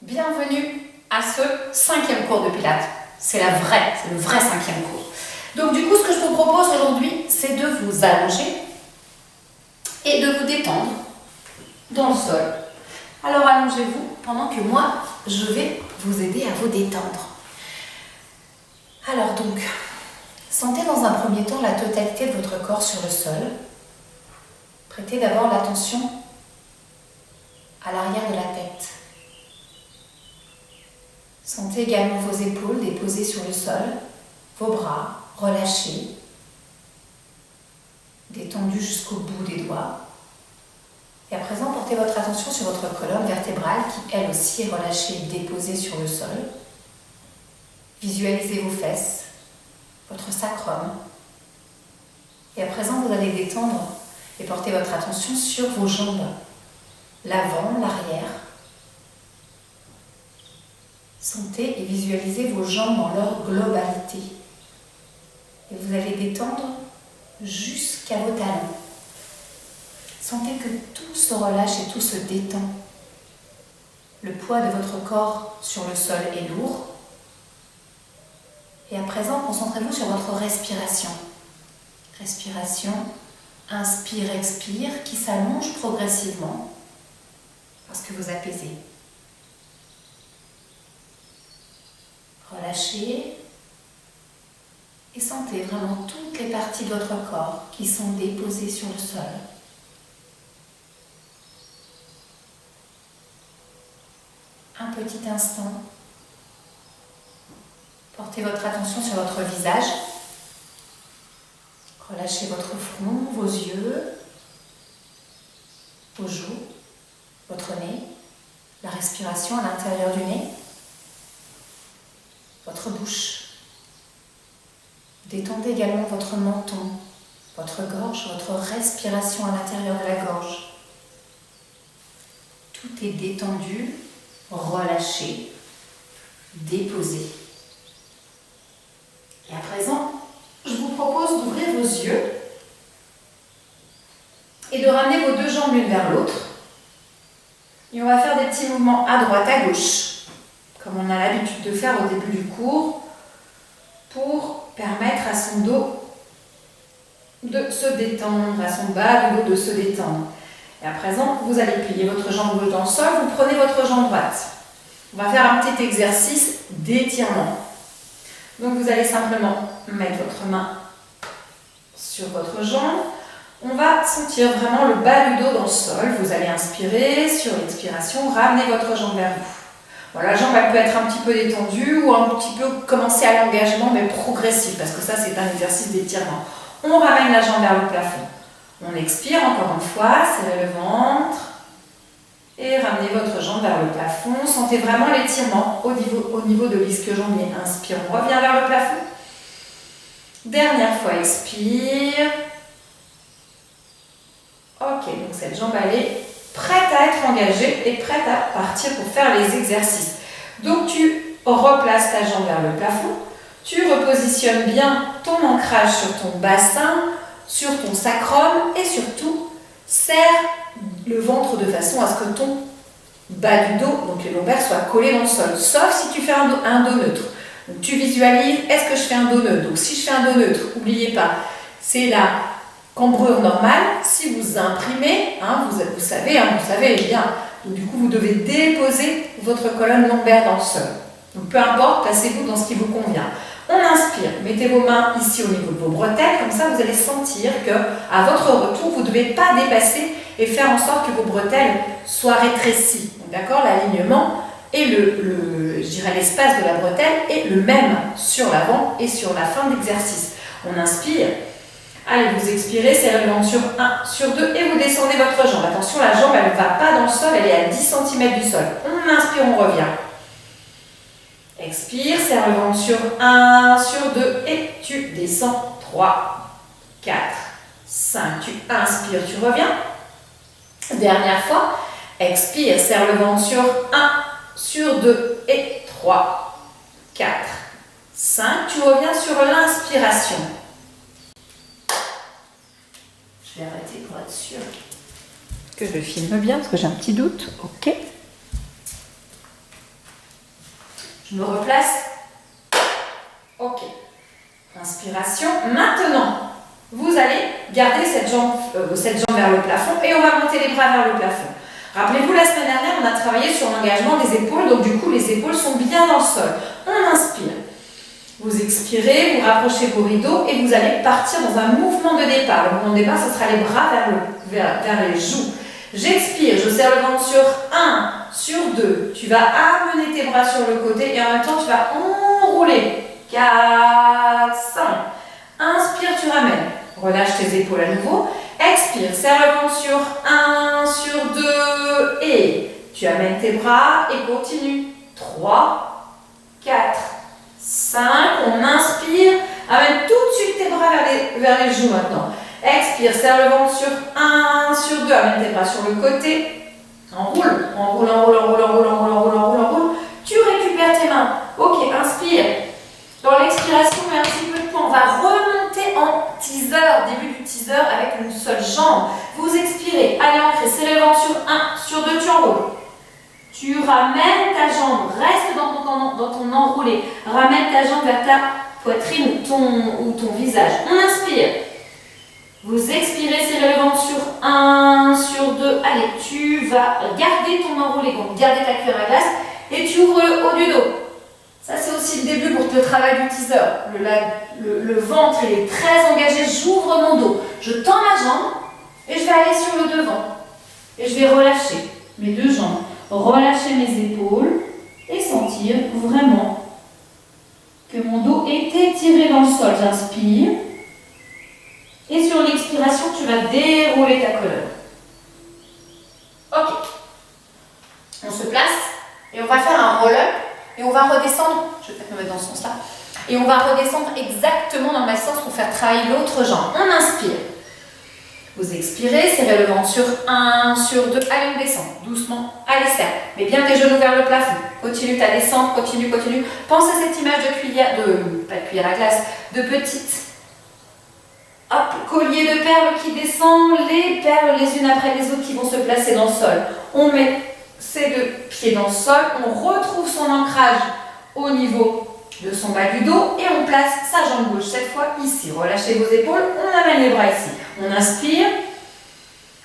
Bienvenue à ce 5e cours de Pilates. C'est le vrai 5e cours. Donc du coup, ce que je vous propose aujourd'hui, c'est de vous allonger et de vous détendre dans le sol. Alors allongez-vous pendant que moi, je vais vous aider à vous détendre. Alors donc, sentez dans un premier temps la totalité de votre corps sur le sol. Prêtez d'abord l'attention à l'arrière de la tête. Sentez également vos épaules déposées sur le sol, vos bras relâchés, détendus jusqu'au bout des doigts. Et à présent, portez votre attention sur votre colonne vertébrale qui, elle aussi, est relâchée et déposée sur le sol. Visualisez vos fesses, votre sacrum. Et à présent, vous allez détendre et porter votre attention sur vos jambes, l'avant, l'arrière. Sentez et visualisez vos jambes dans leur globalité. Et vous allez détendre jusqu'à vos talons. Sentez que tout se relâche et tout se détend. Le poids de votre corps sur le sol est lourd. Et à présent, concentrez-vous sur votre respiration. Respiration, inspire, expire, qui s'allonge progressivement parce que vous apaisez. Relâchez et sentez vraiment toutes les parties de votre corps qui sont déposées sur le sol. Un petit instant, portez votre attention sur votre visage. Relâchez votre front, vos yeux, vos joues, votre nez, la respiration à l'intérieur du nez. Votre bouche. Détendez également votre menton, votre gorge, votre respiration à l'intérieur de la gorge. Tout est détendu, relâché, déposé. Et à présent, je vous propose d'ouvrir vos yeux et de ramener vos deux jambes l'une vers l'autre. Et on va faire des petits mouvements à droite, à gauche, comme on a l'habitude de faire au début du cours, pour permettre à son dos de se détendre, à son bas du dos de se détendre. Et à présent, vous allez plier votre jambe gauche dans le sol, vous prenez votre jambe droite. On va faire un petit exercice d'étirement. Donc vous allez simplement mettre votre main sur votre jambe. On va sentir vraiment le bas du dos dans le sol. Vous allez inspirer, sur l'expiration, ramenez votre jambe vers vous. Voilà, la jambe elle peut être un petit peu détendue ou un petit peu commencer à l'engagement, mais progressif, parce que ça c'est un exercice d'étirement. On ramène la jambe vers le plafond. On expire encore une fois, serrez le ventre et ramenez votre jambe vers le plafond. Sentez vraiment l'étirement au niveau de l'ischio-jambier. Inspire, on revient vers le plafond. Dernière fois, expire. Ok, donc cette jambe elle est prête à être engagée et prête à partir pour faire les exercices. Donc tu replaces ta jambe vers le plafond, tu repositionnes bien ton ancrage sur ton bassin, sur ton sacrum et surtout serre le ventre de façon à ce que ton bas du dos, donc les lombaires, soient collés dans le sol, sauf si tu fais un dos neutre. Donc tu visualises, est-ce que je fais un dos neutre? Donc si je fais un dos neutre, n'oubliez pas, c'est la cambrure normale. Si vous imprimez, vous savez bien. Donc, du coup, vous devez déposer votre colonne lombaire dans le sol. Donc, peu importe, placez-vous dans ce qui vous convient. On inspire, mettez vos mains ici au niveau de vos bretelles, comme ça vous allez sentir qu'à votre retour, vous ne devez pas dépasser et faire en sorte que vos bretelles soient rétrécies. D'accord, l'alignement et l'espace de la bretelle est le même sur l'avant et sur la fin de l'exercice. On inspire. Allez, vous expirez, serrez le ventre sur 1, sur 2 et vous descendez votre jambe. Attention, la jambe, elle ne va pas dans le sol, elle est à 10 cm du sol. On inspire, on revient. Expire, serre le ventre sur 1, sur 2 et tu descends. 3, 4, 5. Tu inspires, tu reviens. Dernière fois. Expire, serre le ventre sur 1, sur 2 et 3, 4, 5. Tu reviens sur l'inspiration. Je vais arrêter pour être sûr que je filme bien parce que j'ai un petit doute. Ok. Je me replace. Ok. Inspiration. Maintenant, vous allez garder cette jambe vers le plafond et on va monter les bras vers le plafond. Rappelez-vous, la semaine dernière, on a travaillé sur l'engagement des épaules, donc du coup, les épaules sont bien dans le sol. On inspire. Vous expirez, vous rapprochez vos rideaux et vous allez partir dans un mouvement de départ. Le mouvement de départ, ce sera les bras vers les joues. J'expire, je serre le ventre sur 1, sur 2. Tu vas amener tes bras sur le côté et en même temps, tu vas enrouler. 4, 5. Inspire, tu ramènes. Relâche tes épaules à nouveau. Expire, serre le ventre sur 1, sur 2 et tu amènes tes bras et continue. 3, 4, 5. On inspire. Amène tout de suite tes bras vers les joues maintenant. Expire, serre le ventre sur 1, sur 2. Amène tes bras sur le côté. Enroule, enroule, enroule, enroule, enroule, enroule, enroule, enroule, enroule. Tu récupères tes mains. Ok, inspire. Dans l'expiration, mets un petit peu de poids. On va remonter en teaser, début du teaser avec une seule jambe. Vous expirez, allez ancrer, serrez le ventre sur 1, sur 2, tu enroules. Tu ramènes ta jambe, reste dans ton enroulé. Ramène ta jambe vers ta poitrine ou ton visage. On inspire. Vous expirez, serrez le ventre sur 1, sur 2. Allez, tu vas garder ton enroulé, donc garder ta cuillère à glace et tu ouvres le haut du dos. Ça, c'est aussi le début pour le travail du teaser. Le ventre, il est très engagé. J'ouvre mon dos. Je tends ma jambe et je vais aller sur le devant. Et je vais relâcher mes deux jambes. Relâcher mes épaules et sentir vraiment que mon dos est étiré dans le sol. J'inspire. Et sur l'expiration, tu vas dérouler ta colonne. Ok. On se place et on va faire un roll-up. Et on va redescendre, je vais peut-être me mettre dans ce sens-là, et on va redescendre exactement dans le même sens pour faire travailler l'autre jambe. On inspire. Vous expirez, serrez le ventre sur 1, sur 2. Allez, on descend doucement. Allez, serre. Mets bien tes genoux vers le plafond. Continue ta descente, continue, continue. Pense à cette image de cuillère, pas de cuillère à glace, de petite. Hop, collier de perles qui descend, les perles les unes après les autres qui vont se placer dans le sol. On met ses deux pieds dans le sol, on retrouve son ancrage au niveau de son bas du dos et on place sa jambe gauche cette fois ici. Relâchez vos épaules, on amène les bras ici. On inspire.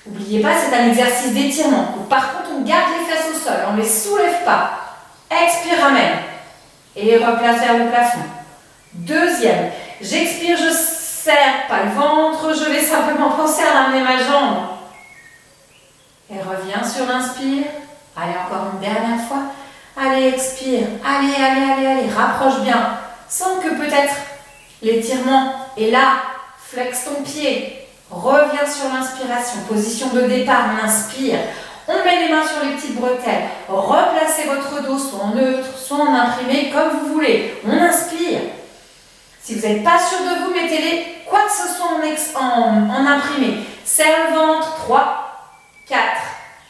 N'oubliez pas, c'est un exercice d'étirement. Par contre, on garde les fesses au sol, on ne les soulève pas. Expire, ramène. Et replace vers le plafond. Deuxième, j'expire, je serre pas le ventre, je vais simplement penser à ramener ma jambe. Et reviens sur l'inspire. Allez, encore une dernière fois. Allez, expire. Allez, allez, allez, allez. Rapproche bien. Sens que peut-être l'étirement est là. Flexe ton pied. Reviens sur l'inspiration. Position de départ. On inspire. On met les mains sur les petites bretelles. Replacez votre dos soit en neutre, soit en imprimé, comme vous voulez. On inspire. Si vous n'êtes pas sûr de vous, mettez-les quoi que ce soit en imprimé. Serre le ventre. 3, 4,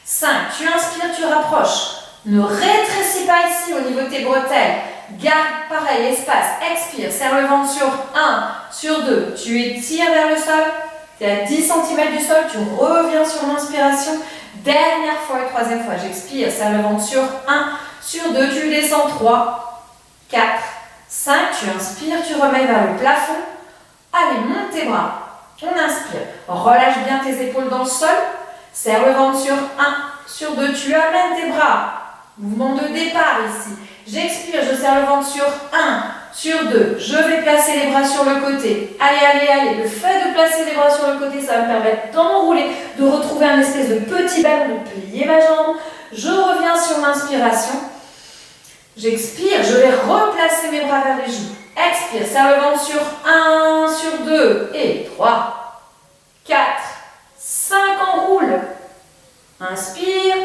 5. Tu inspires, tu rapproches. Ne rétrécis pas ici au niveau de tes bretelles. Garde pareil l'espace. Expire, serre le ventre sur 1, sur 2. Tu étires vers le sol. Tu es à 10 cm du sol. Tu reviens sur l'inspiration. Dernière fois et troisième fois. J'expire, serre le ventre sur 1, sur 2. Tu descends 3, 4, 5. Tu inspires, tu remets vers le plafond. Allez, monte tes bras. On inspire. Relâche bien tes épaules dans le sol. Serre le ventre sur 1, sur 2. Tu amènes tes bras. Mouvement de départ ici. J'expire, je serre le ventre sur 1, sur 2. Je vais placer les bras sur le côté. Allez, allez, allez. Le fait de placer les bras sur le côté, ça va me permettre d'enrouler, de retrouver un espèce de petit ballon, de plier ma jambe. Je reviens sur l'inspiration. J'expire, je vais replacer mes bras vers les joues. Expire, serre le ventre sur 1, sur 2. Et 3, 4, 5, enroule. Inspire.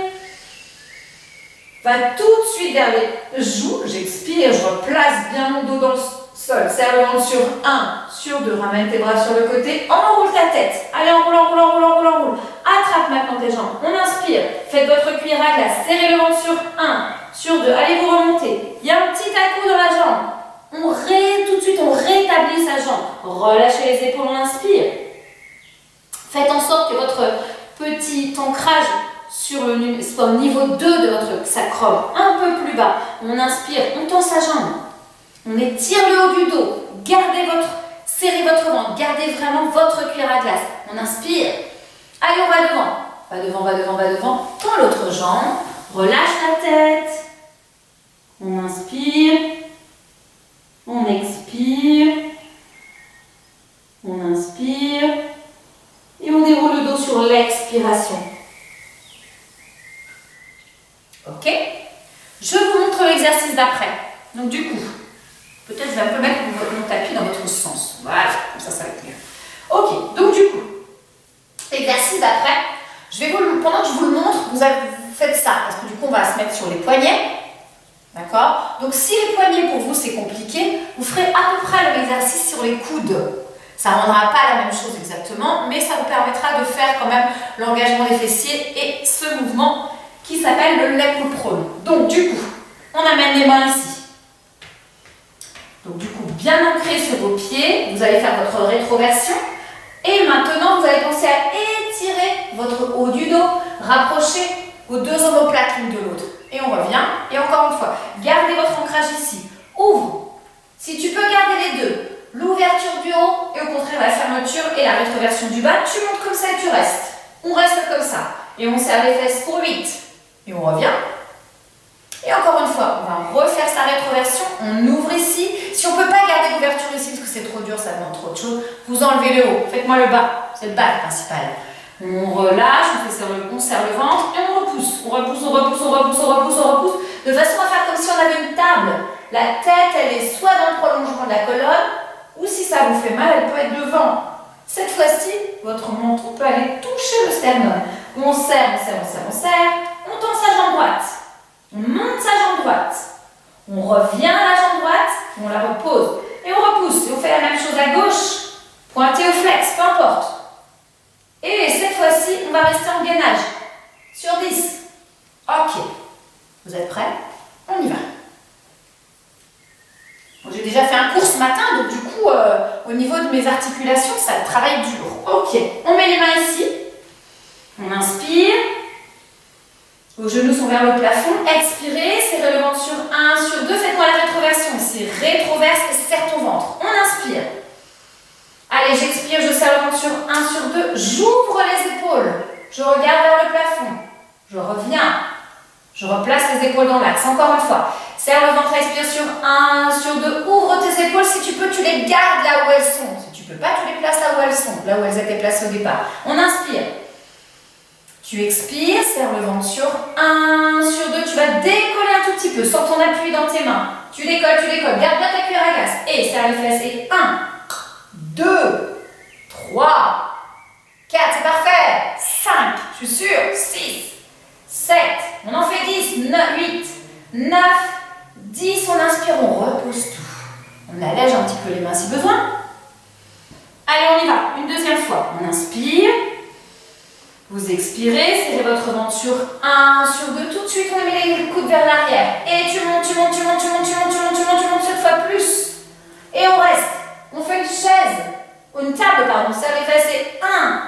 Va tout de suite vers les joues. J'expire, je replace bien mon dos dans le sol. Serre le ventre sur 1, sur 2. Ramène tes bras sur le côté. Enroule ta tête. Allez, enroule, enroule, enroule, enroule, enroule. Attrape maintenant tes jambes. On inspire. Faites votre cuillère à glace. Serrez le ventre sur 1, sur 2. Allez, vous remontez. Il y a un petit à-coup dans la jambe. Tout de suite, on rétablit sa jambe. Relâchez les épaules, on inspire. Faites en sorte que votre petit ancrage soit au niveau 2 de votre sacrum, un peu plus bas. On inspire, on tend sa jambe. On étire le haut du dos. Serrez votre ventre. Gardez vraiment votre cuillère à glace. On inspire. Allez, on va devant. Va devant, va devant, va devant. Tends l'autre jambe. Relâche la tête. On inspire. On expire. On inspire. Et on déroule le dos sur l'expiration. Ok? Je vous montre l'exercice d'après. Donc du coup, peut-être je vais un peu mettre mon tapis dans votre sens. Voilà, comme ça va être mieux. Ok, donc du coup, l'exercice d'après, pendant que je vous le montre, vous faites ça. Parce que du coup, on va se mettre sur les poignets. D'accord? Donc si les poignets pour vous c'est compliqué, vous ferez à peu près le même exercice sur les coudes. Ça ne rendra pas la même chose exactement, mais ça vous permettra de faire quand même l'engagement des fessiers et ce mouvement qui s'appelle le leg pull prone. Donc du coup, on amène les mains ici. Donc du coup, bien ancré sur vos pieds, vous allez faire votre rétroversion. Et maintenant, vous allez penser à étirer votre haut du dos, rapprocher vos deux omoplates l'une de l'autre. Et on revient. Et encore une fois, gardez votre ancrage ici. Ouvre. Si tu peux garder les deux. L'ouverture du haut et au contraire la fermeture et la rétroversion du bas. Tu montes comme ça et tu restes. On reste comme ça. Et on serre les fesses pour 8. Et on revient. Et encore une fois, on va refaire sa rétroversion. On ouvre ici. Si on ne peut pas garder l'ouverture ici parce que c'est trop dur, ça demande trop de choses, vous enlevez le haut. Faites-moi le bas. C'est le bas le principal. On relâche, on serre le ventre et on repousse. On repousse, on repousse, on repousse, on repousse, on repousse. De façon à faire comme si on avait une table. La tête, elle est soit dans le prolongement de la colonne, ou si ça vous fait mal, elle peut être devant. Cette fois-ci, votre menton peut aller toucher le sternum. On serre, on serre, on serre, on serre. On tend sa jambe droite. On monte sa jambe droite. On revient à la jambe droite, on la repose. Et on repousse. Et on fait la même chose à gauche. Pointé au flex, peu importe. Et cette fois-ci, on va rester en gainage. Sur 10. Ok. Vous êtes prêts? On y va. Bon, j'ai déjà fait un cours ce matin, donc du coup, au niveau de mes articulations, ça travaille dur. Ok. On met les mains ici. On inspire. Vos genoux sont vers le plafond. Expirez. Serrez le ventre sur 1, sur 2. Faites-moi la rétroversion. C'est rétroverse et serre ton ventre. On inspire. Allez, j'expire, je serre le ventre sur 1, sur 2. J'ouvre les épaules. Je regarde vers le plafond. Je reviens. Je replace les épaules dans l'axe. Encore une fois. Serre le ventre, expire sur 1, sur 2. Ouvre tes épaules. Si tu peux, tu les gardes là où elles sont. Si tu peux pas, tu les places là où elles sont. Là où elles étaient placées au départ. On inspire. Tu expires, serre le ventre sur 1, sur 2. Tu vas décoller un tout petit peu. Sors ton appui dans tes mains. Tu décolles, tu décolles. Garde bien ta cuillère à glace. Et serre les fesses. Et 1, 2, 3, 4, c'est parfait. 5, je suis sûre. 6, 7, on en fait 10, 9, 8, 9, 10. On inspire, on repose tout. On allège un petit peu les mains si besoin. Allez, on y va. Une deuxième fois. On inspire. Vous expirez, serrez votre ventre sur 1, sur 2. Tout de suite, on met les coudes vers l'arrière. Et tu montes, tu montes, tu montes, tu montes, tu montes, tu montes, tu montes, tu montes cette fois plus. Et on reste. On fait une chaise, une table, pardon. Serre les fesses et 1.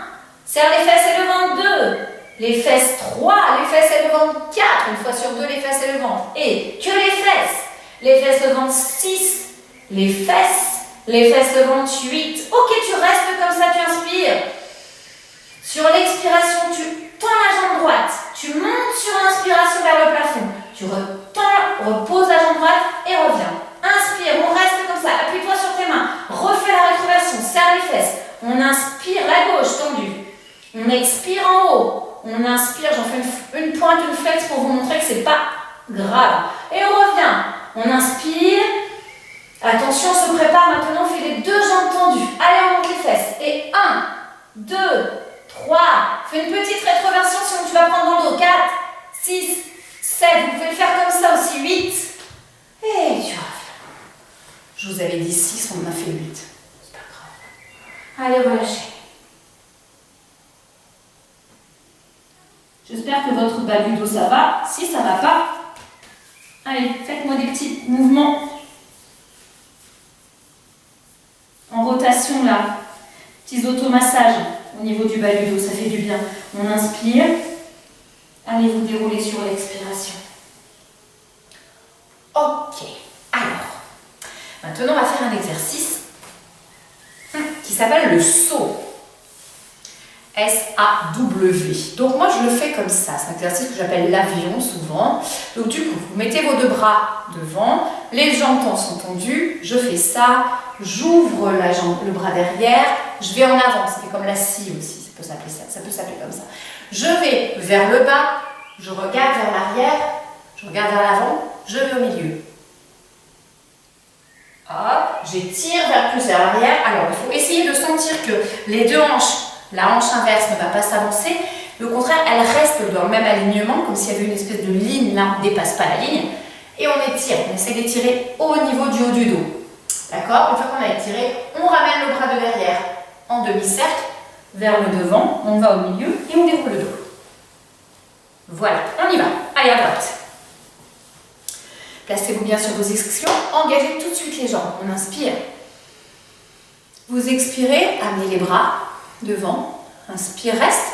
Serre les fesses et le ventre 2. Les fesses 3, les fesses et le ventre 4. Une fois sur 2, les fesses et le ventre. Et que les fesses. Les fesses, le ventre 6. Les fesses, le ventre 8. Ok, tu restes comme ça, tu inspires. Sur l'expiration, tu tends la jambe droite. Tu montes sur l'inspiration vers le plafond. Tu reposes la jambe droite et reviens. Inspire, on reste comme ça. Appuie-toi sur tes mains. Refais la rétroversion, serre les fesses. On inspire la gauche tendue. On expire en haut. On inspire, j'en fais une pointe, une flex pour vous montrer que c'est pas grave. Et on revient. On inspire. Attention, on se prépare maintenant. On fait les deux jambes tendues. Allez, on monte les fesses. Et 1, 2, 3. Fais une petite rétroversion sinon tu vas prendre dans le dos. 4, 6, 7. Vous pouvez le faire comme ça aussi. 8. Et tu reviens. Je vous avais dit 6, on en a fait 8. C'est pas grave. Allez, relâchez. J'espère que votre bas du dos ça va. Si ça ne va pas, allez, faites-moi des petits mouvements en rotation là. Petits automassages au niveau du bas du dos, ça fait du bien. On inspire. Allez vous dérouler sur l'expiration. Ok, alors, maintenant on va faire un exercice qui s'appelle le saut. S-A-W. Donc moi je le fais comme ça, c'est un exercice que j'appelle l'avion souvent. Donc du coup, vous mettez vos deux bras devant, les jambes sont tendues, je fais ça, j'ouvre la jambe, le bras derrière, je vais en avant, ça fait comme la scie aussi, ça peut s'appeler comme ça. Je vais vers le bas, je regarde vers l'arrière, je regarde vers l'avant, je vais au milieu. Hop, j'étire plus vers l'arrière. Alors il faut essayer de sentir que les deux hanches, la hanche inverse ne va pas s'avancer, mais au contraire, elle reste dans le même alignement, comme s'il y avait une espèce de ligne là, on ne dépasse pas la ligne. Et on étire, on essaie d'étirer au niveau du haut du dos. D'accord? Une fois qu'on a étiré, on ramène le bras de derrière en demi-cercle, vers le devant, on va au milieu et on déroule le dos. Voilà, on y va. Allez, à droite. Placez-vous bien sur vos ischions, engagez tout de suite les jambes. On inspire. Vous expirez, amenez les bras devant, inspire, reste.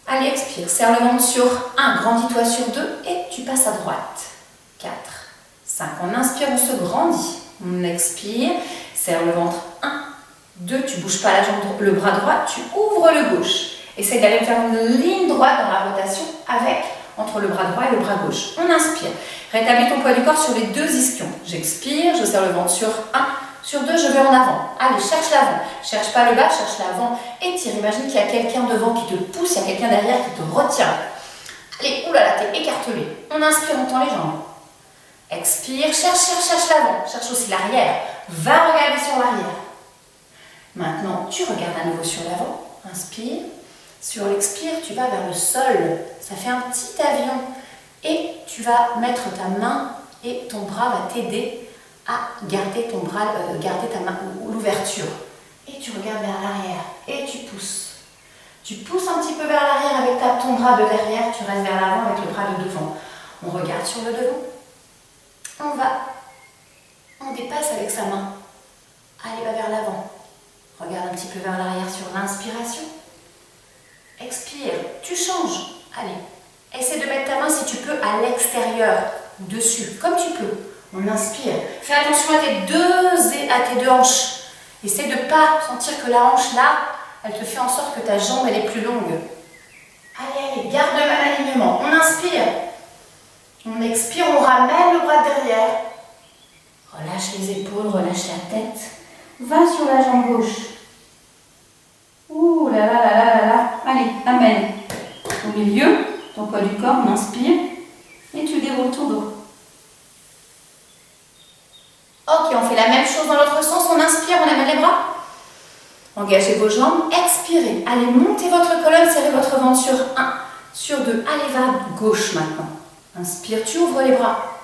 Allez, expire, serre le ventre sur 1, grandis-toi sur 2 et tu passes à droite. 4, 5, on inspire, on se grandit. On expire, serre le ventre 1, 2, tu ne bouges pas la jambe, le bras droit, tu ouvres le gauche. Essaye d'aller faire une ligne droite dans la rotation entre le bras droit et le bras gauche. On inspire, rétablis ton poids du corps sur les deux ischions. J'expire, je serre le ventre sur 1, sur 2, je vais en avant. Allez, cherche l'avant. Cherche pas le bas, cherche l'avant. Étire. Imagine qu'il y a quelqu'un devant qui te pousse, il y a quelqu'un derrière qui te retient. Allez, oulala, t'es écartelé. On inspire, on tend les jambes. Expire, cherche l'avant. Cherche aussi l'arrière. Va regarder sur l'arrière. Maintenant, tu regardes à nouveau sur l'avant. Inspire. Sur l'expire, tu vas vers le sol. Ça fait un petit avion. Et tu vas mettre ta main et ton bras va t'aider à garder ton bras, garder ta main ou l'ouverture. Et tu regardes vers l'arrière et tu pousses. Tu pousses un petit peu vers l'arrière avec ton bras de derrière, tu restes vers l'avant avec le bras de devant. On regarde sur le devant. On dépasse avec sa main. Allez, va vers l'avant. Regarde un petit peu vers l'arrière sur l'inspiration. Expire, tu changes. Allez, essaie de mettre ta main si tu peux à l'extérieur ou dessus, comme tu peux. On inspire. Fais attention à tes deux hanches. Essaie de ne pas sentir que la hanche là, elle te fait en sorte que ta jambe elle est plus longue. Allez, garde le même alignement. On inspire. On expire, on ramène le bras derrière. Relâche les épaules, relâche la tête. Va sur la jambe gauche. Ouh là là là là là là. Allez, amène. Au milieu, ton poids du corps, on inspire. Et tu déroules ton dos. Ok, on fait la même chose dans l'autre sens. On inspire, on amène les bras. Engagez vos jambes. Expirez. Allez, montez votre colonne, serrez votre ventre sur 1, sur 2. Allez, va à gauche maintenant. Inspire, tu ouvres les bras.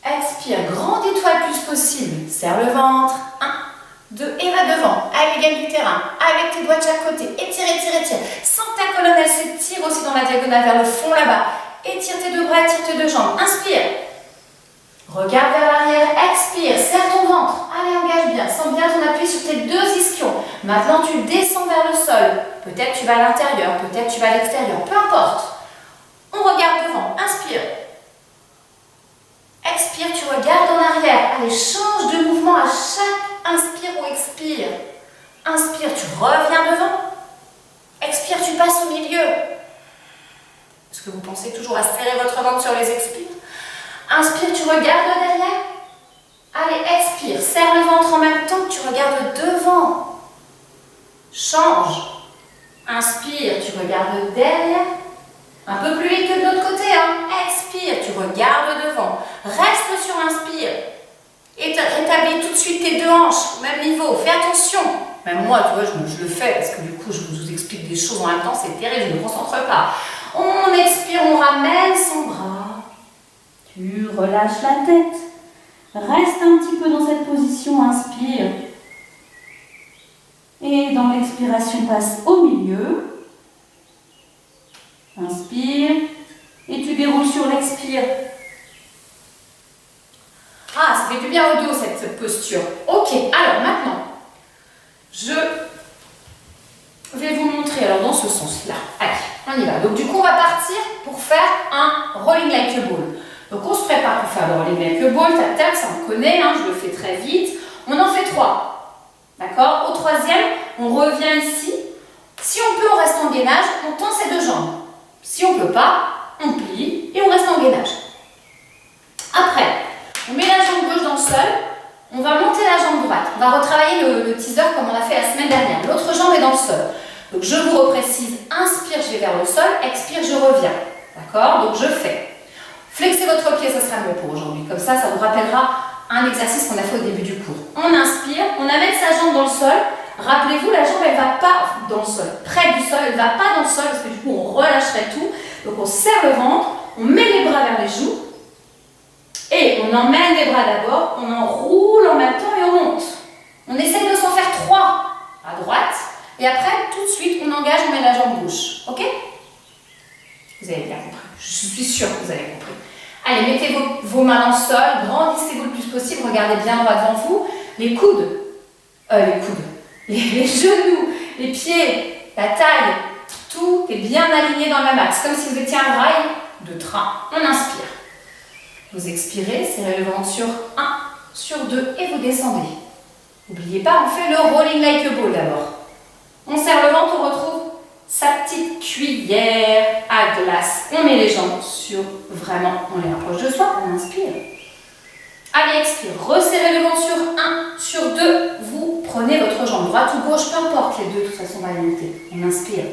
Expire, grandis-toi le plus possible. Serre le ventre. 1, 2 et va devant. Allez, gagne du terrain. Avec tes doigts de chaque côté. Étire, étire, étire. Sens que ta colonne, elle s'étire aussi dans la diagonale vers le fond là-bas. Étire tes deux bras, étire tes deux jambes. Inspire. Regarde vers l'arrière, expire, serre ton ventre. Allez, engage bien, sens bien ton appui sur tes deux ischions. Maintenant, tu descends vers le sol. Peut-être tu vas à l'intérieur, peut-être tu vas à l'extérieur, peu importe. On regarde devant, inspire. Expire, tu regardes en arrière. Allez, change de mouvement à chaque inspire ou expire. Inspire, tu reviens devant. Expire, tu passes au milieu. Est-ce que vous pensez toujours à serrer votre ventre sur les expires? Inspire, tu regardes derrière. Allez, expire. Serre le ventre en même temps que tu regardes devant. Change. Inspire, tu regardes derrière. Un peu plus vite que de l'autre côté. Hein. Expire, tu regardes devant. Reste sur inspire. Et rétablis tout de suite tes deux hanches au même niveau. Fais attention. Même moi, tu vois, je le fais parce que du coup, je vous explique des choses en même temps. C'est terrible, je ne me concentre pas. On expire, on ramène son bras. Tu relâches la tête. Reste un petit peu dans cette position, inspire. Et dans l'expiration, passe au milieu. Inspire. Et tu déroules sur l'expire. Ah, ça fait du bien au dos cette posture. Ok, alors maintenant, je vais vous montrer alors dans ce sens-là. Allez, on y va. Donc du coup, on va partir pour faire un rolling like a ball. Donc on se prépare pour faire le rolling like a ball, tac tac, ça on connaît, hein, je le fais très vite. On en fait 3. D'accord? Au troisième, on revient ici. Si on peut, on reste en gainage, on tend ses 2 jambes. Si on ne peut pas, on plie et on reste en gainage. Après, on met la jambe gauche dans le sol, on va monter la jambe droite. On va retravailler le teaser comme on a fait la semaine dernière. L'autre jambe est dans le sol. Donc je vous reprécise, inspire, je vais vers le sol, expire, je reviens. D'accord? Donc je fais. Flexez votre pied, ça sera mieux pour aujourd'hui. Comme ça vous rappellera un exercice qu'on a fait au début du cours. On inspire, on amène sa jambe dans le sol. Rappelez-vous, la jambe, elle ne va pas dans le sol, près du sol, elle ne va pas dans le sol parce que du coup, on relâcherait tout. Donc, on serre le ventre, on met les bras vers les joues et on emmène les bras d'abord, on enroule en même temps et on monte. On essaye de s'en faire 3 à droite et après, tout de suite, on engage, on met la jambe gauche. Ok? Vous avez bien compris. Je suis sûre que vous avez compris. Allez, mettez vos mains dans le sol, grandissez-vous le plus possible, regardez bien droit devant vous. Les coudes. Les genoux, les pieds, la taille, tout est bien aligné dans le même axe, comme si vous étiez un rail de train. On inspire. Vous expirez, serrez le ventre sur 1, sur 2 et vous descendez. N'oubliez pas, on fait le rolling like a ball d'abord. On serre le ventre, on retrouve sa petite cuillère à glace. On met les jambes sur, vraiment, on les rapproche de soi, on inspire. Allez, expire, resserrez le ventre sur 1, sur 2, vous prenez votre jambe droite ou gauche, peu importe, les deux, de toute façon, on va les monter. On inspire.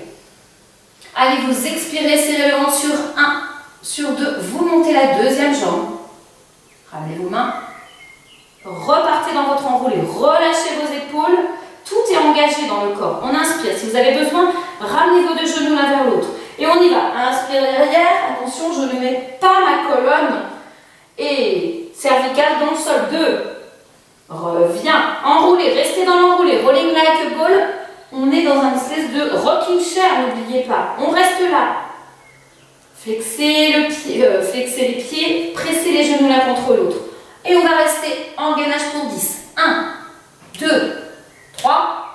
Allez, vous expirez, serrez le ventre sur 1, sur 2, vous montez la deuxième jambe. Ramenez vos mains, repartez dans votre enroulé, relâchez vos épaules, tout est engagé dans le corps. On inspire, si vous avez besoin, ramenez vos 2 genoux l'un vers l'autre. Et on y va, inspire derrière, attention, je ne mets pas ma colonne et cervicale dans le sol. 2, reviens, enroulé, restez dans l'enroulé, rolling like a ball. On est dans un espèce de rocking chair, n'oubliez pas. On reste là. Flexez les pieds, pressez les genoux l'un contre l'autre. Et on va rester en gainage pour 10. 1, 2, 3,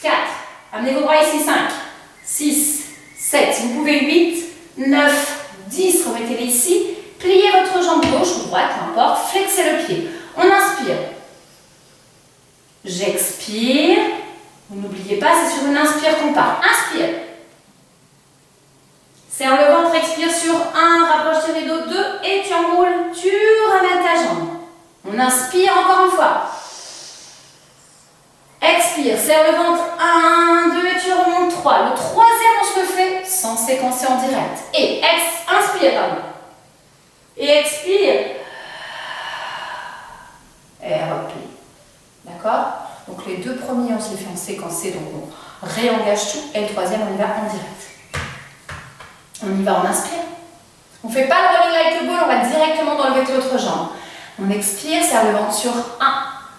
4. Amenez vos bras ici. 5, 6, 7. Si vous pouvez 8, 9, 10. Remettez-les ici. Pliez votre jambe gauche ou droite, peu importe. Flexez le pied. On inspire. J'expire. Vous n'oubliez pas, c'est sur une inspire qu'on part. Inspire. Serre le ventre, expire sur 1, rapproche tes rideaux, 2 et tu enroules, tu ramènes ta jambe. On inspire encore une fois. Expire, serre le ventre, 1, 2 et tu remontes 3. Le troisième, on se le fait sans séquencer en direct. Et inspire, pardon. Et expire. Et replie. D'accord? Donc les 2 premiers, on se les fait en séquencé, donc on réengage tout. Et le troisième, on y va en direct. On y va, on inspire. On ne fait pas le rolling like a ball, on va directement dans l'autre jambe. On expire, serre le ventre sur 1,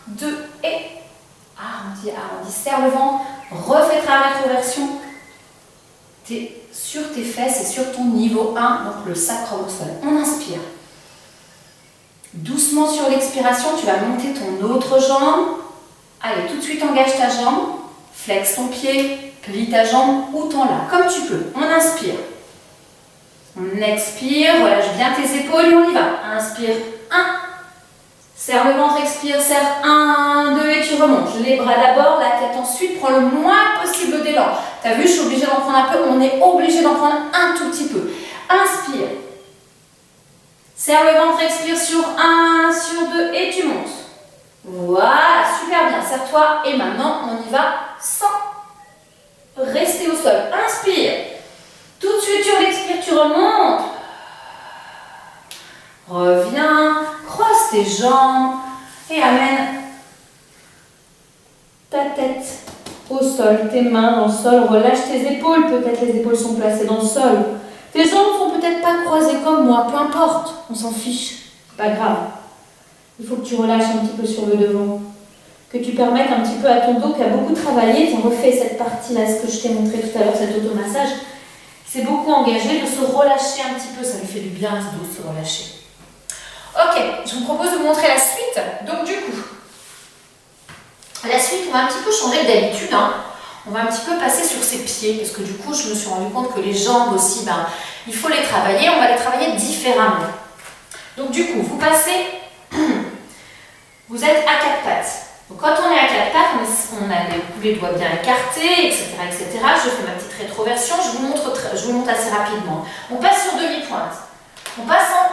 2 et arrondis, serre le ventre, refais ta rétroversion. Tu es sur tes fesses et sur ton niveau 1, donc le sacrum au sol. On inspire. Doucement sur l'expiration, tu vas monter ton autre jambe. Allez, tout de suite engage ta jambe, flex ton pied, plie ta jambe ou tends-la, comme tu peux. On inspire. On expire, relâche bien tes épaules et on y va. Inspire, 1. Serre le ventre, expire, serre, 1, 2 et tu remontes. Les bras d'abord, la tête ensuite, prends le moins possible d'élan. Tu as vu, je suis obligée d'en prendre un peu, on est obligé d'en prendre un tout petit peu. Inspire. Serre le ventre, expire sur 1, sur 2 et tu montes. Voilà, super bien. Serre-toi et maintenant on y va sans rester au sol. Inspire. Tout de suite sur l'expire, tu remontes. Reviens, croise tes jambes et amène ta tête au sol, tes mains dans le sol. Relâche tes épaules, peut-être les épaules sont placées dans le sol. Tes jambes sont peut-être pas croisées comme moi, peu importe, on s'en fiche, c'est pas grave. Il faut que tu relâches un petit peu sur le devant, que tu permettes un petit peu à ton dos qui a beaucoup travaillé. Tu refais cette partie-là, ce que je t'ai montré tout à l'heure, cet automassage. C'est beaucoup engagé, de se relâcher un petit peu, ça lui fait du bien à ce dos de se relâcher. Ok, je vous propose de vous montrer la suite. Donc du coup, la suite, on va un petit peu changer d'habitude. On va un petit peu passer sur ses pieds, parce que du coup, je me suis rendu compte que les jambes aussi, il faut les travailler, on va les travailler différemment. Donc du coup, vous passez, vous êtes à quatre pattes. Donc quand on est à quatre pattes, on a les doigts bien écartés, etc., etc. Je fais ma petite rétroversion, je vous montre assez rapidement. On passe sur demi-pointe. On passe en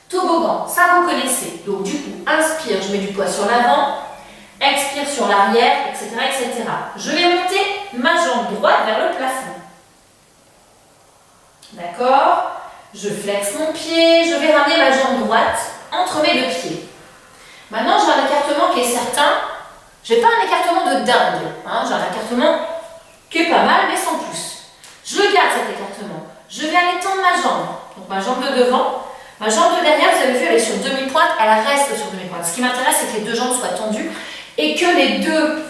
toboggan, ça vous connaissez. Donc du coup, inspire, je mets du poids sur l'avant, expire sur l'arrière, etc., etc. Je vais monter ma jambe droite vers le plafond. D'accord? Je flexe mon pied, je vais ramener ma jambe droite entre mes deux pieds. Maintenant, j'ai un écartement qui est certain. Je n'ai pas un écartement de dingue. Hein, j'ai un écartement qui est pas mal, mais sans plus. Je garde cet écartement. Je vais aller tendre ma jambe. Donc ma jambe de devant. Ma jambe de derrière, vous avez vu, elle est sur demi-pointe. Elle reste sur demi-pointe. Ce qui m'intéresse, c'est que les deux jambes soient tendues et que les deux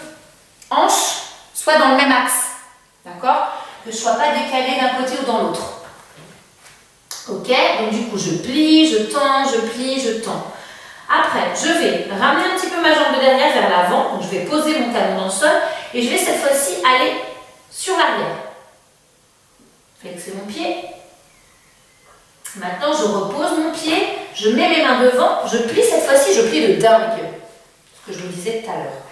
hanches soient dans le même axe. D'accord? Que je ne sois pas décalée d'un côté ou dans l'autre. Ok? Donc du coup, je plie, je tends, je plie, je tends. Après, je vais ramener un petit peu ma jambe de derrière vers l'avant. Donc je vais poser mon talon dans le sol et je vais cette fois-ci aller sur l'arrière. Flexer mon pied. Maintenant, je repose mon pied, je mets mes mains devant, je plie cette fois-ci, je plie de dingue. Ce que je vous disais tout à l'heure.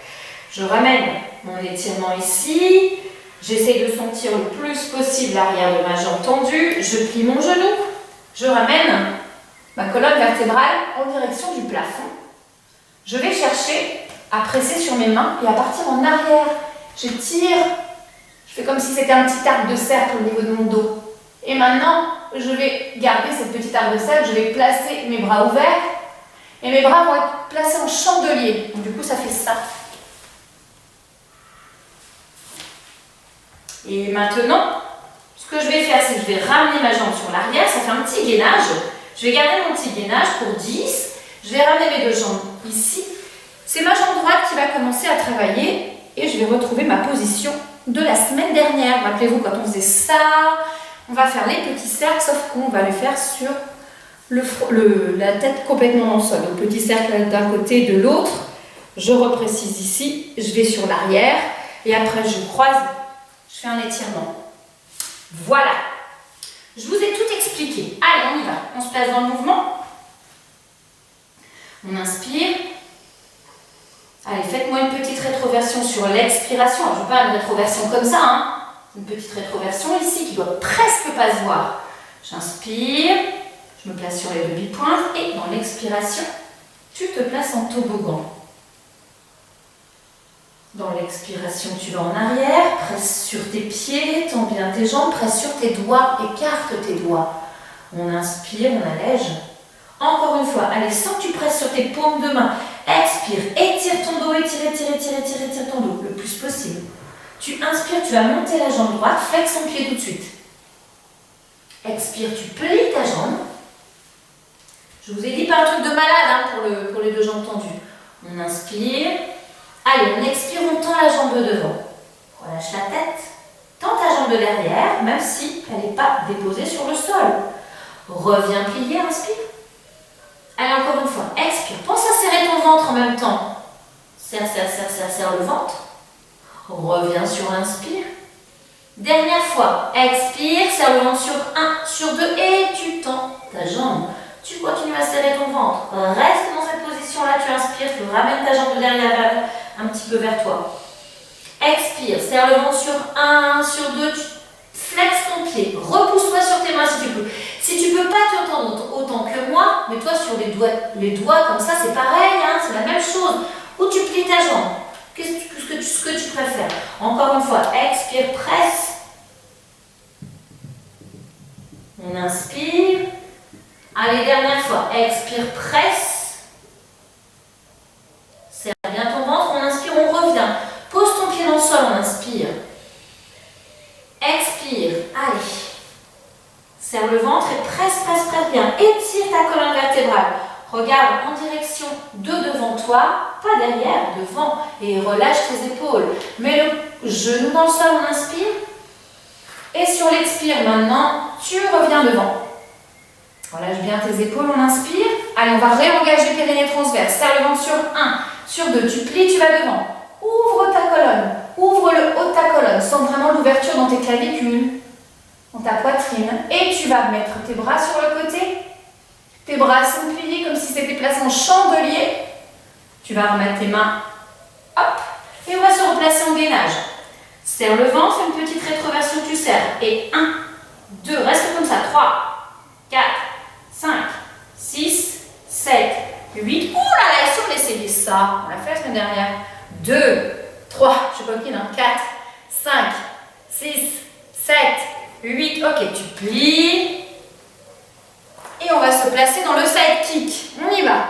Je ramène mon étirement ici. J'essaie de sentir le plus possible l'arrière de ma jambe tendue. Je plie mon genou. Je ramène ma colonne vertébrale en direction du plafond. Je vais chercher à presser sur mes mains et à partir en arrière. J'étire. Je fais comme si c'était un petit arc de cercle au niveau de mon dos. Et maintenant, je vais garder cette petite arc de cercle. Je vais placer mes bras ouverts. Et mes bras vont être placés en chandelier. Donc, du coup, ça fait ça. Et maintenant, ce que je vais faire, c'est que je vais ramener ma jambe sur l'arrière. Ça fait un petit gainage. Je vais garder mon petit gainage pour 10. Je vais ramener mes deux jambes ici. C'est ma jambe droite qui va commencer à travailler. Et je vais retrouver ma position de la semaine dernière. Rappelez-vous, quand on faisait ça, on va faire les petits cercles, sauf qu'on va les faire sur la tête complètement dans le sol. Donc, petit cercle d'un côté et de l'autre. Je reprécise ici. Je vais sur l'arrière. Et après, je croise. Je fais un étirement. Voilà. Je vous ai tout expliqué. Allez, on y va. On se place dans le mouvement. On inspire. Allez, faites-moi une petite rétroversion sur l'expiration. Je ne veux pas une rétroversion comme ça. Hein. Une petite rétroversion ici qui ne doit presque pas se voir. J'inspire. Je me place sur les demi-pointes. Et dans l'expiration, tu te places en toboggan. Dans l'expiration, tu vas en arrière, presse sur tes pieds, tends bien tes jambes, presse sur tes doigts, écarte tes doigts. On inspire, on allège. Encore une fois, allez, sans que tu presses sur tes paumes de main. Expire, étire ton dos, étire ton dos le plus possible. Tu inspires, tu vas monter la jambe droite, flexe ton pied tout de suite. Expire, tu plies ta jambe. Je vous ai dit pas un truc de malade hein, pour les deux jambes tendues. On inspire. Allez, on expire, on tend la jambe de devant. Relâche la tête. Tends ta jambe de derrière, même si elle n'est pas déposée sur le sol. Reviens plier, inspire. Allez, encore une fois, expire. Pense à serrer ton ventre en même temps. Serre le ventre. Reviens sur l'inspire. Dernière fois, expire, serre le ventre sur 1, sur 2 et tu tends ta jambe. Tu continues à serrer ton ventre. Reste dans cette position-là, tu inspires, tu ramènes ta jambe de derrière un petit peu vers toi. Expire, serre le ventre sur 1, sur 2, tu flexes ton pied. Repousse-toi sur tes mains si tu peux. Si tu ne peux pas te tendre autant que moi, mets-toi sur les doigts comme ça, c'est pareil, hein, c'est la même chose. Ou tu plies ta jambe. Ce que tu préfères. Encore une fois, expire, presse. On inspire. Allez, dernière fois. Expire, presse. Serre bien ton ventre. On inspire, on revient. Pose ton pied dans le sol, on inspire. Expire. Allez. Serre le ventre et presse bien. Étire ta colonne vertébrale. Regarde en direction de devant toi, pas derrière, devant. Et relâche tes épaules. Mets le genou dans le sol, on inspire. Et sur l'expire, maintenant, tu reviens devant. Relâche bien tes épaules, on inspire. Allez, on va réengager périnée transverse. Serre le ventre sur 1, sur 2. Tu plies, tu vas devant. Ouvre ta colonne. Ouvre le haut de ta colonne. Sens vraiment l'ouverture dans tes clavicules, dans ta poitrine. Et tu vas mettre tes bras sur le côté. Tes bras sont pliés comme si c'était placé en chandelier. Tu vas remettre tes mains, hop, et on va se replacer en gainage. Serre le ventre, fais une petite rétroversion, tu serres. Et 1, 2, reste comme ça. 3, 4, 5, 6, 7, 8. Ouh là là, elles sont essayé ça. On l'a fait la semaine dernière. 2, 3, je sais pas qui, 4, 5, 6, 7, 8. Ok, tu plies. Et on va se placer dans le side kick. On y va.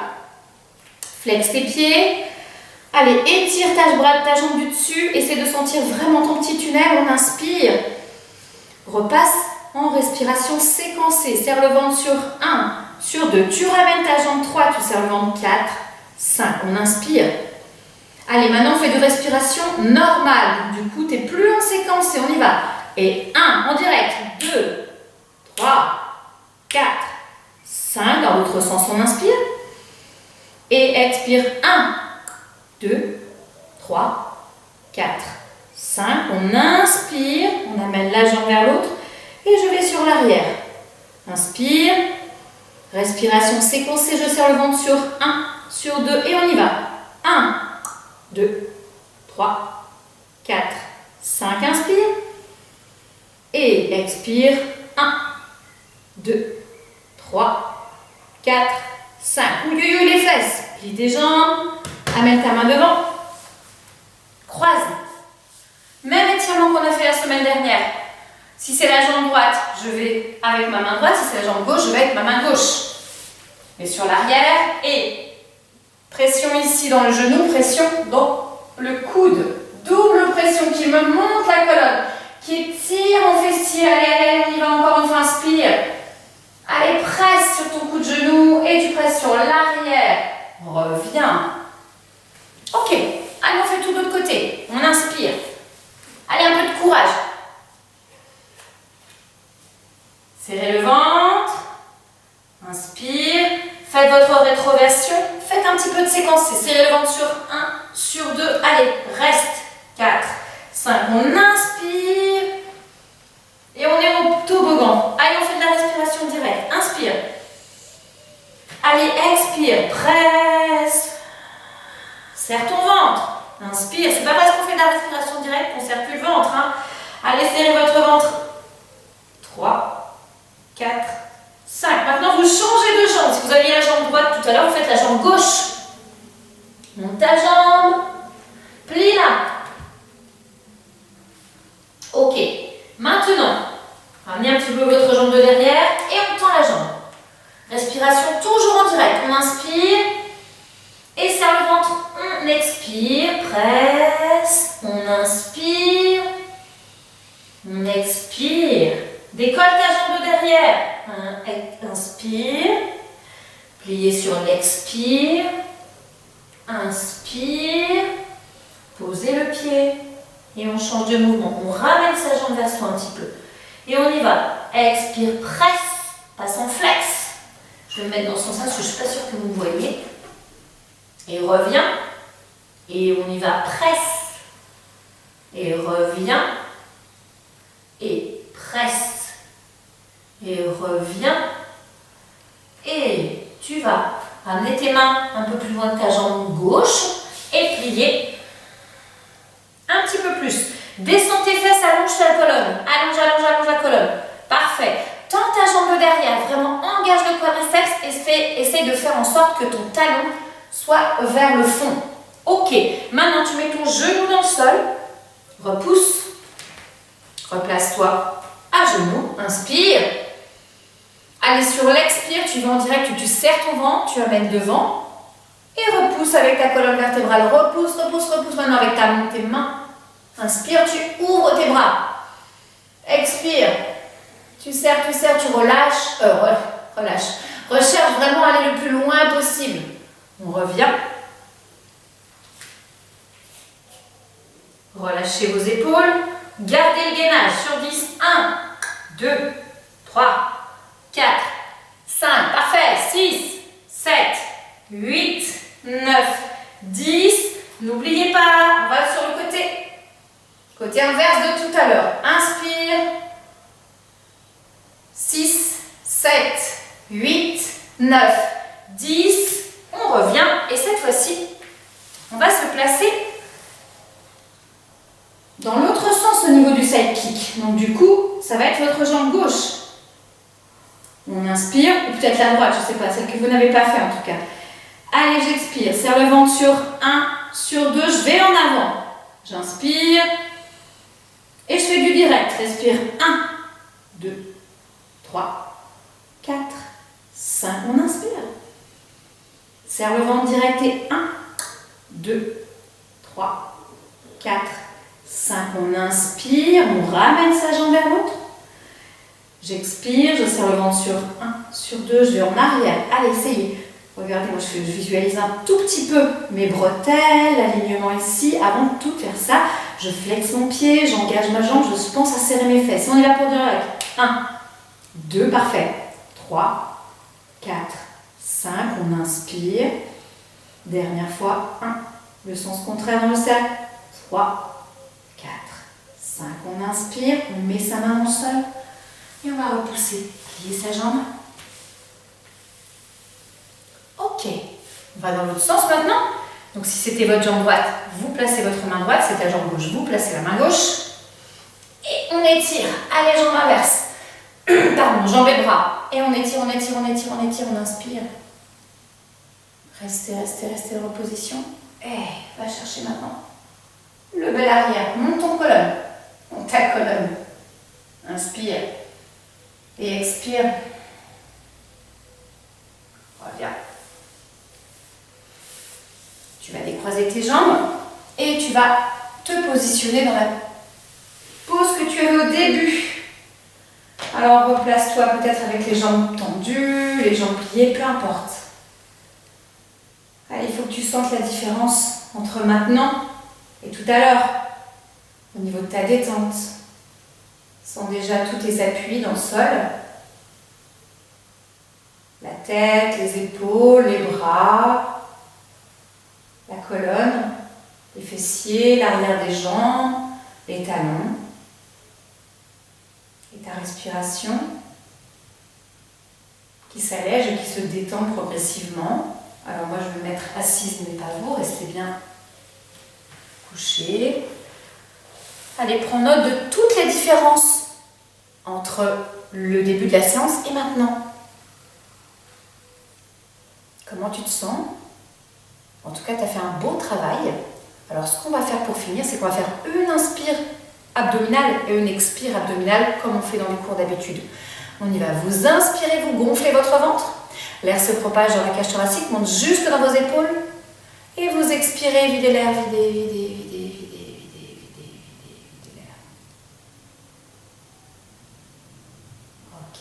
Flex tes pieds. Allez, étire ta jambe du dessus. Essaie de sentir vraiment ton petit tunnel. On inspire. Repasse en respiration séquencée. Serre le ventre sur 1, sur 2. Tu ramènes ta jambe 3. Tu serres le ventre 4, 5. On inspire. Allez, maintenant on fait de respiration normale. Du coup, tu n'es plus en séquence et on y va. Et 1, en direct. 2, 3, 4, 5. Dans l'autre sens, on inspire. Et expire. 1, 2, 3, 4, 5. On inspire. On amène la jambe vers l'autre. Et je vais sur l'arrière. Inspire. Respiration séquencée. Je serre le ventre sur 1, sur 2. Et on y va. 1, 2, 3, 4, 5. Inspire. Et expire. 1, 2, 3, 4, 5. Ouïe, les fesses. Plie tes jambes. Amène ta main devant. Croise. Même étirement qu'on a fait la semaine dernière. Si c'est la jambe droite, je vais avec ma main droite. Si c'est la jambe gauche, je vais avec ma main gauche. Et sur l'arrière. Et pression ici dans le genou, pression dans le coude. Double pression qui me monte la colonne. Qui étire mon fessier. Allez, allez, on y va encore une fois. Inspire. Allez, presse sur ton coup de genou. Et tu presses sur l'arrière. Reviens. Ok. Allez, on fait tout de l'autre côté. On inspire. Allez, un peu de courage. Serrez le ventre. Inspire. Faites votre rétroversion. Faites un petit peu de séquence. Serrez le ventre sur 1, sur 2. Allez, reste. 4, 5. On inspire. Et on est au toboggan. Allez, on fait de la respiration directe. Inspire. Allez, expire. Presse. Serre ton ventre. Inspire. C'est pas parce qu'on fait de la respiration directe qu'on ne serre plus le ventre. Hein. Allez, serrez votre ventre. 3, 4, 5. Maintenant, vous changez de jambe. Si vous aviez la jambe droite tout à l'heure, vous faites la jambe gauche. Monte ta jambe. Plie-la. Ok. Maintenant, ramenez un petit peu votre jambe de derrière et on tend la jambe. Respiration toujours en direct. On inspire et serre le ventre. On expire. Presse. On inspire. On expire. Décolle ta jambe de derrière. Inspire. Pliez sur l'expire. Inspire. Posez le pied. Et on change de mouvement. On ramène sa jambe vers soi un petit peu. Et on y va. Expire, presse. Passe en flex. Je vais me mettre dans son sens parce que je ne suis pas sûre que vous voyez. Et reviens. Et on y va. Presse. Et reviens. Et presse. Et reviens. Et tu vas amener tes mains un peu plus loin de ta jambe gauche et plier un petit peu plus. Descends tes fesses, allonge ta colonne. Allonge, allonge, allonge la colonne. Parfait. Tends ta jambe de derrière. Vraiment engage le quadriceps et essaye de faire en sorte que ton talon soit vers le fond. Ok. Maintenant, tu mets ton genou dans le sol. Repousse. Replace-toi à genoux. Inspire. Allez, sur l'expire, tu vas en direct, tu serres ton ventre, tu amènes devant. Et repousse avec ta colonne vertébrale. Repousse, repousse, repousse maintenant avec tes mains. Inspire, tu ouvres tes bras. Expire. Tu serres, tu relâches. Relâche. Recherche vraiment à aller le plus loin possible. On revient. Relâchez vos épaules. Gardez le gainage sur 10. 1, 2, 3, 4, 5. Parfait. 6, 7, 8, 9, 10. N'oubliez pas, on va sur le côté. Côté inverse de tout à l'heure. Inspire. 6, 7, 8, 9, 9, 10. On revient et cette fois-ci, on va se placer dans l'autre sens au niveau du side kick. Donc du coup, ça va être votre jambe gauche. On inspire, ou peut-être la droite, je ne sais pas, celle que vous n'avez pas fait en tout cas. Allez, j'expire, serre le ventre sur 1, sur 2, je vais en avant. J'inspire et je fais du direct. Respire 1, 2, 3, 4, 5. On inspire. Serre le ventre direct et 1, 2, 3, 4, 5. On inspire, on ramène sa jambe vers l'autre. J'expire, je serre le ventre sur 1, sur 2, je vais en arrière. Allez, essayez. Regardez, moi je visualise un tout petit peu mes bretelles, l'alignement ici. Avant de tout faire ça, je flexe mon pied, j'engage ma jambe, je pense à serrer mes fesses. On y va pour dire avec 1, 2, parfait. 3, 4, 5, on inspire. Dernière fois, 1, le sens contraire dans le cercle. 3, 4, 5, on inspire, on met sa main dans le sol. Et on va repousser, plier sa jambe. Ok, on va dans l'autre sens maintenant. Donc si c'était votre jambe droite, vous placez votre main droite. Si c'est la jambe gauche, vous placez la main gauche. Et on étire. Allez, jambe inverse. Pardon, jambes et bras. Et on étire, on étire, on étire, on étire, on inspire. Restez, restez, restez en position. Et va chercher maintenant le bel arrière. Monte ton colonne. Monte ta colonne. Inspire. Et expire. Reviens. Tu vas décroiser tes jambes et tu vas te positionner dans la pose que tu avais au début. Alors replace-toi peut-être avec les jambes tendues, les jambes pliées, peu importe. Allez, il faut que tu sentes la différence entre maintenant et tout à l'heure au niveau de ta détente. Sens déjà tous tes appuis dans le sol. La tête, les épaules, les bras, la colonne, les fessiers, l'arrière des jambes, les talons. Et ta respiration qui s'allège et qui se détend progressivement. Alors moi je vais me mettre assise mais pas vous, restez bien couchés. Allez, prends note de toutes les différences entre le début de la séance et maintenant. Comment tu te sens? En tout cas, tu as fait un beau travail. Alors, ce qu'on va faire pour finir, c'est qu'on va faire une inspire abdominale et une expire abdominale comme on fait dans les cours d'habitude. On y va. Vous inspirez, vous gonflez votre ventre. L'air se propage dans la cage thoracique, monte jusque dans vos épaules. Et vous expirez, videz l'air, videz, videz, videz, videz, videz, videz, videz l'air. Ok.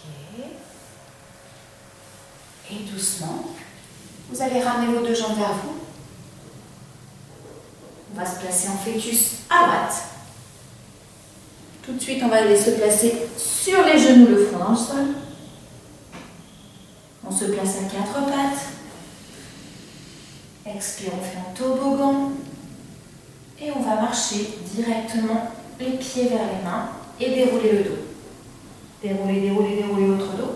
Et doucement, vous allez ramener vos deux jambes vers vous. On va se placer en fœtus à droite. Tout de suite, on va aller se placer sur les genoux, le front dans le sol. On se place à quatre pattes. Expire, on fait un toboggan. Et on va marcher directement les pieds vers les mains et dérouler le dos. Déroulez, déroulez, déroulez votre dos.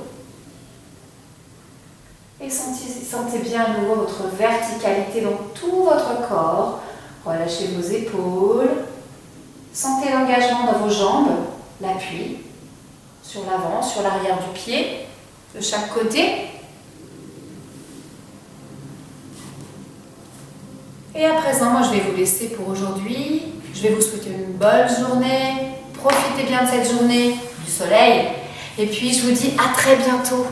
Et sentez bien à nouveau votre verticalité dans tout votre corps. Relâchez vos épaules. Sentez l'engagement dans vos jambes, l'appui sur l'avant, sur l'arrière du pied, de chaque côté. Et à présent, moi je vais vous laisser pour aujourd'hui. Je vais vous souhaiter une bonne journée. Profitez bien de cette journée, du soleil. Et puis je vous dis à très bientôt.